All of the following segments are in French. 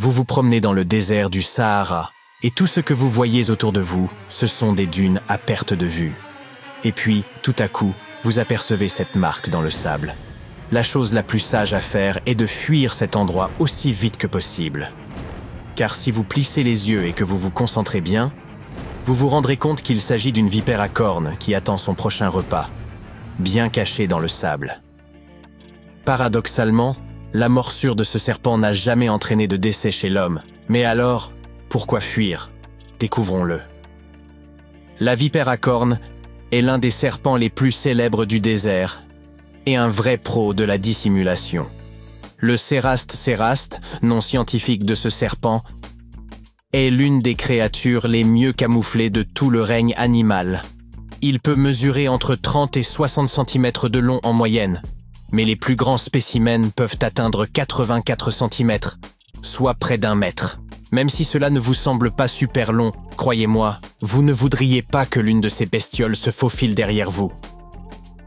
Vous vous promenez dans le désert du Sahara, et tout ce que vous voyez autour de vous, ce sont des dunes à perte de vue. Et puis, tout à coup, vous apercevez cette marque dans le sable. La chose la plus sage à faire est de fuir cet endroit aussi vite que possible. Car si vous plissez les yeux et que vous vous concentrez bien, vous vous rendrez compte qu'il s'agit d'une vipère à cornes qui attend son prochain repas, bien cachée dans le sable. Paradoxalement, la morsure de ce serpent n'a jamais entraîné de décès chez l'homme. Mais alors, pourquoi fuir? Découvrons-le. La vipère à cornes est l'un des serpents les plus célèbres du désert et un vrai pro de la dissimulation. Le Ceraste, nom scientifique de ce serpent, est l'une des créatures les mieux camouflées de tout le règne animal. Il peut mesurer entre 30 et 60 cm de long en moyenne, mais les plus grands spécimens peuvent atteindre 84 cm, soit près d'1 mètre. Même si cela ne vous semble pas super long, croyez-moi, vous ne voudriez pas que l'une de ces bestioles se faufile derrière vous.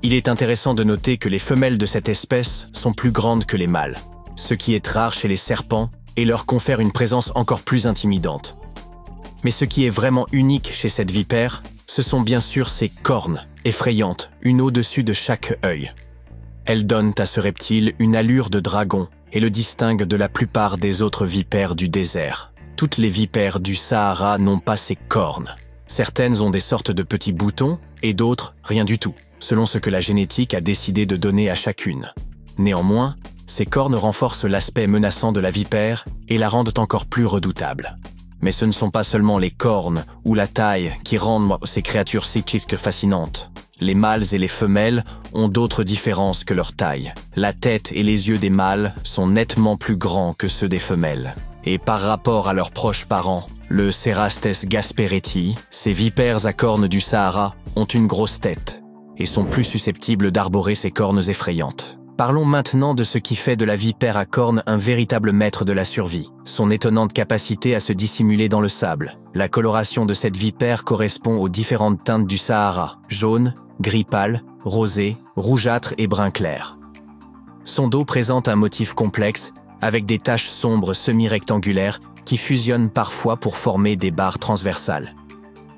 Il est intéressant de noter que les femelles de cette espèce sont plus grandes que les mâles, ce qui est rare chez les serpents et leur confère une présence encore plus intimidante. Mais ce qui est vraiment unique chez cette vipère, ce sont bien sûr ses cornes, effrayantes, une au-dessus de chaque œil. Elles donnent à ce reptile une allure de dragon et le distinguent de la plupart des autres vipères du désert. Toutes les vipères du Sahara n'ont pas ces cornes. Certaines ont des sortes de petits boutons et d'autres, rien du tout, selon ce que la génétique a décidé de donner à chacune. Néanmoins, ces cornes renforcent l'aspect menaçant de la vipère et la rendent encore plus redoutable. Mais ce ne sont pas seulement les cornes ou la taille qui rendent ces créatures si fascinantes. Les mâles et les femelles ont d'autres différences que leur taille. La tête et les yeux des mâles sont nettement plus grands que ceux des femelles. Et par rapport à leurs proches parents, le Cerastes gasperetti, ces vipères à cornes du Sahara ont une grosse tête et sont plus susceptibles d'arborer ces cornes effrayantes. Parlons maintenant de ce qui fait de la vipère à cornes un véritable maître de la survie, son étonnante capacité à se dissimuler dans le sable. La coloration de cette vipère correspond aux différentes teintes du Sahara, jaune, gris pâle, rosé, rougeâtre et brun clair. Son dos présente un motif complexe, avec des taches sombres semi-rectangulaires qui fusionnent parfois pour former des barres transversales.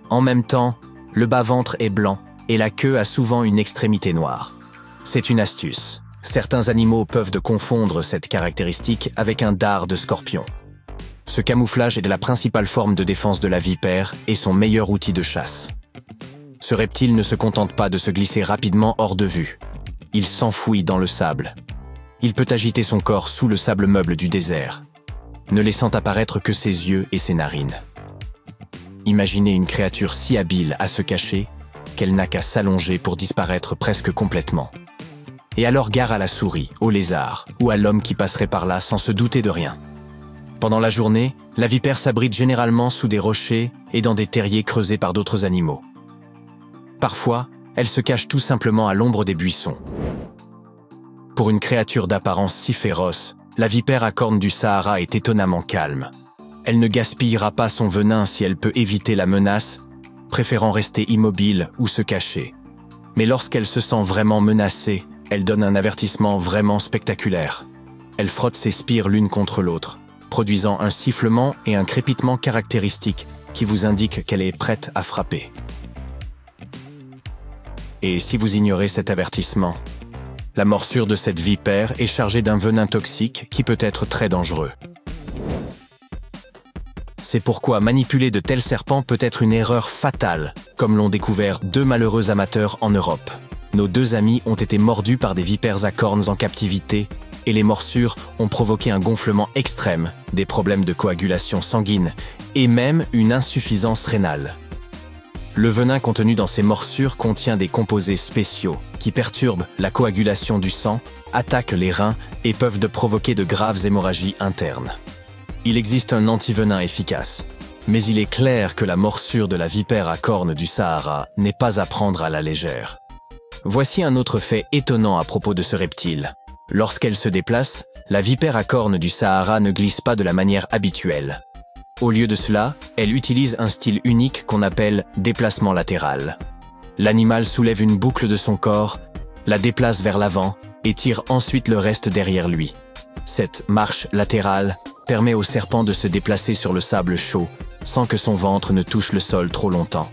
En même temps, le bas-ventre est blanc et la queue a souvent une extrémité noire. C'est une astuce. Certains animaux peuvent confondre cette caractéristique avec un dard de scorpion. Ce camouflage est la principale forme de défense de la vipère et son meilleur outil de chasse. Ce reptile ne se contente pas de se glisser rapidement hors de vue. Il s'enfouit dans le sable. Il peut agiter son corps sous le sable meuble du désert, ne laissant apparaître que ses yeux et ses narines. Imaginez une créature si habile à se cacher qu'elle n'a qu'à s'allonger pour disparaître presque complètement. Et alors gare à la souris, au lézard ou à l'homme qui passerait par là sans se douter de rien. Pendant la journée, la vipère s'abrite généralement sous des rochers et dans des terriers creusés par d'autres animaux. Parfois, elle se cache tout simplement à l'ombre des buissons. Pour une créature d'apparence si féroce, la vipère à cornes du Sahara est étonnamment calme. Elle ne gaspillera pas son venin si elle peut éviter la menace, préférant rester immobile ou se cacher. Mais lorsqu'elle se sent vraiment menacée, elle donne un avertissement vraiment spectaculaire. Elle frotte ses spires l'une contre l'autre, produisant un sifflement et un crépitement caractéristiques qui vous indiquent qu'elle est prête à frapper. Et si vous ignorez cet avertissement, la morsure de cette vipère est chargée d'un venin toxique qui peut être très dangereux. C'est pourquoi manipuler de tels serpents peut être une erreur fatale, comme l'ont découvert 2 malheureux amateurs en Europe. Nos 2 amis ont été mordus par des vipères à cornes en captivité et les morsures ont provoqué un gonflement extrême, des problèmes de coagulation sanguine et même une insuffisance rénale. Le venin contenu dans ces morsures contient des composés spéciaux qui perturbent la coagulation du sang, attaquent les reins et peuvent provoquer de graves hémorragies internes. Il existe un antivenin efficace, mais il est clair que la morsure de la vipère à cornes du Sahara n'est pas à prendre à la légère. Voici un autre fait étonnant à propos de ce reptile. Lorsqu'elle se déplace, la vipère à cornes du Sahara ne glisse pas de la manière habituelle. Au lieu de cela, elle utilise un style unique qu'on appelle déplacement latéral. L'animal soulève une boucle de son corps, la déplace vers l'avant et tire ensuite le reste derrière lui. Cette marche latérale permet au serpent de se déplacer sur le sable chaud, sans que son ventre ne touche le sol trop longtemps.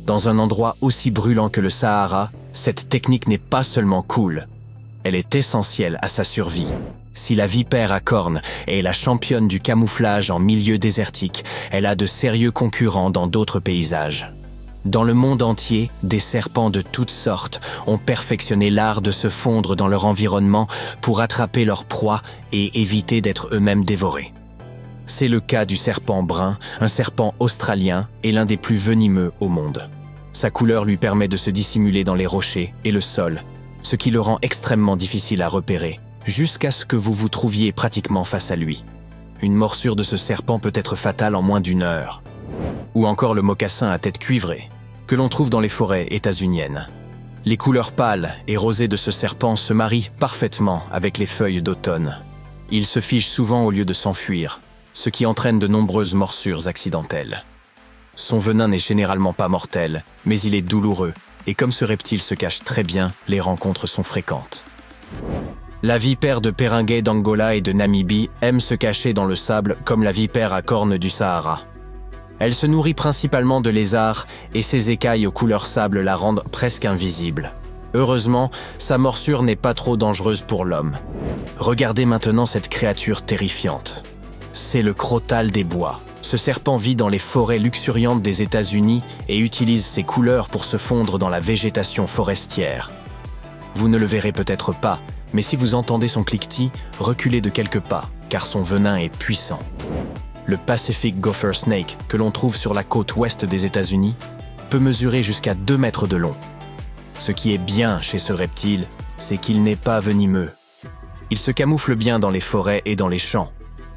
Dans un endroit aussi brûlant que le Sahara, cette technique n'est pas seulement cool, elle est essentielle à sa survie. Si la vipère à cornes est la championne du camouflage en milieu désertique, elle a de sérieux concurrents dans d'autres paysages. Dans le monde entier, des serpents de toutes sortes ont perfectionné l'art de se fondre dans leur environnement pour attraper leur proie et éviter d'être eux-mêmes dévorés. C'est le cas du serpent brun, un serpent australien et l'un des plus venimeux au monde. Sa couleur lui permet de se dissimuler dans les rochers et le sol, ce qui le rend extrêmement difficile à repérer, jusqu'à ce que vous vous trouviez pratiquement face à lui. Une morsure de ce serpent peut être fatale en moins d'1 heure. Ou encore le mocassin à tête cuivrée, que l'on trouve dans les forêts états-uniennes. Les couleurs pâles et rosées de ce serpent se marient parfaitement avec les feuilles d'automne. Il se fige souvent au lieu de s'enfuir, ce qui entraîne de nombreuses morsures accidentelles. Son venin n'est généralement pas mortel, mais il est douloureux, et comme ce reptile se cache très bien, les rencontres sont fréquentes. La vipère de Peringuet d'Angola et de Namibie aime se cacher dans le sable comme la vipère à cornes du Sahara. Elle se nourrit principalement de lézards et ses écailles aux couleurs sable la rendent presque invisible. Heureusement, sa morsure n'est pas trop dangereuse pour l'homme. Regardez maintenant cette créature terrifiante. C'est le crotale des bois. Ce serpent vit dans les forêts luxuriantes des États-Unis et utilise ses couleurs pour se fondre dans la végétation forestière. Vous ne le verrez peut-être pas, mais si vous entendez son cliquetis, reculez de quelques pas, car son venin est puissant. Le Pacific Gopher Snake, que l'on trouve sur la côte ouest des États-Unis, peut mesurer jusqu'à 2 mètres de long. Ce qui est bien chez ce reptile, c'est qu'il n'est pas venimeux. Il se camoufle bien dans les forêts et dans les champs,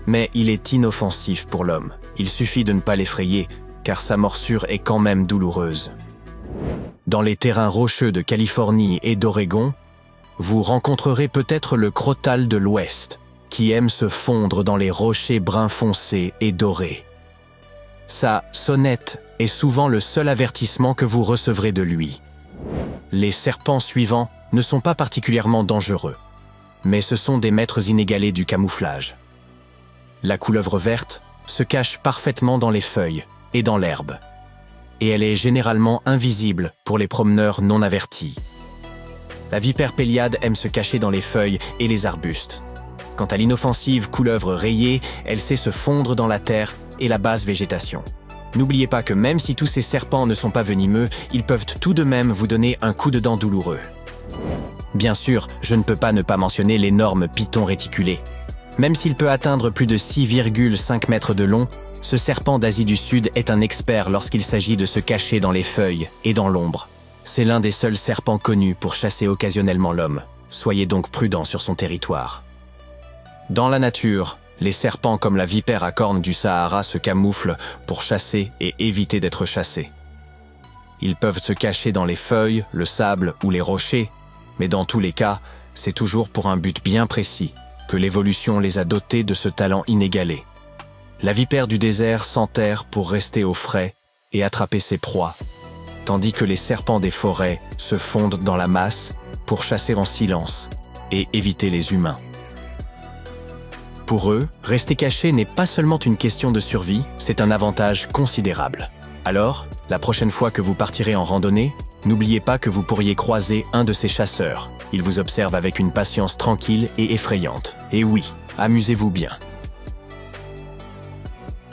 mais il est inoffensif pour l'homme. Il suffit de ne pas l'effrayer, car sa morsure est quand même douloureuse. Dans les terrains rocheux de Californie et d'Oregon, vous rencontrerez peut-être le crotale de l'Ouest, qui aime se fondre dans les rochers bruns foncés et dorés. Sa sonnette est souvent le seul avertissement que vous recevrez de lui. Les serpents suivants ne sont pas particulièrement dangereux, mais ce sont des maîtres inégalés du camouflage. La couleuvre verte se cache parfaitement dans les feuilles et dans l'herbe, et elle est généralement invisible pour les promeneurs non avertis. La vipère péliade aime se cacher dans les feuilles et les arbustes. Quant à l'inoffensive couleuvre rayée, elle sait se fondre dans la terre et la basse végétation. N'oubliez pas que même si tous ces serpents ne sont pas venimeux, ils peuvent tout de même vous donner un coup de dent douloureux. Bien sûr, je ne peux pas ne pas mentionner l'énorme python réticulé. Même s'il peut atteindre plus de 6,5 mètres de long, ce serpent d'Asie du Sud est un expert lorsqu'il s'agit de se cacher dans les feuilles et dans l'ombre. C'est l'un des seuls serpents connus pour chasser occasionnellement l'homme. Soyez donc prudents sur son territoire. Dans la nature, les serpents comme la vipère à cornes du Sahara se camouflent pour chasser et éviter d'être chassés. Ils peuvent se cacher dans les feuilles, le sable ou les rochers, mais dans tous les cas, c'est toujours pour un but bien précis que l'évolution les a dotés de ce talent inégalé. La vipère du désert s'enterre pour rester au frais et attraper ses proies, tandis que les serpents des forêts se fondent dans la masse pour chasser en silence et éviter les humains. Pour eux, rester caché n'est pas seulement une question de survie, c'est un avantage considérable. Alors, la prochaine fois que vous partirez en randonnée, n'oubliez pas que vous pourriez croiser un de ces chasseurs. Il vous observe avec une patience tranquille et effrayante. Et oui, amusez-vous bien.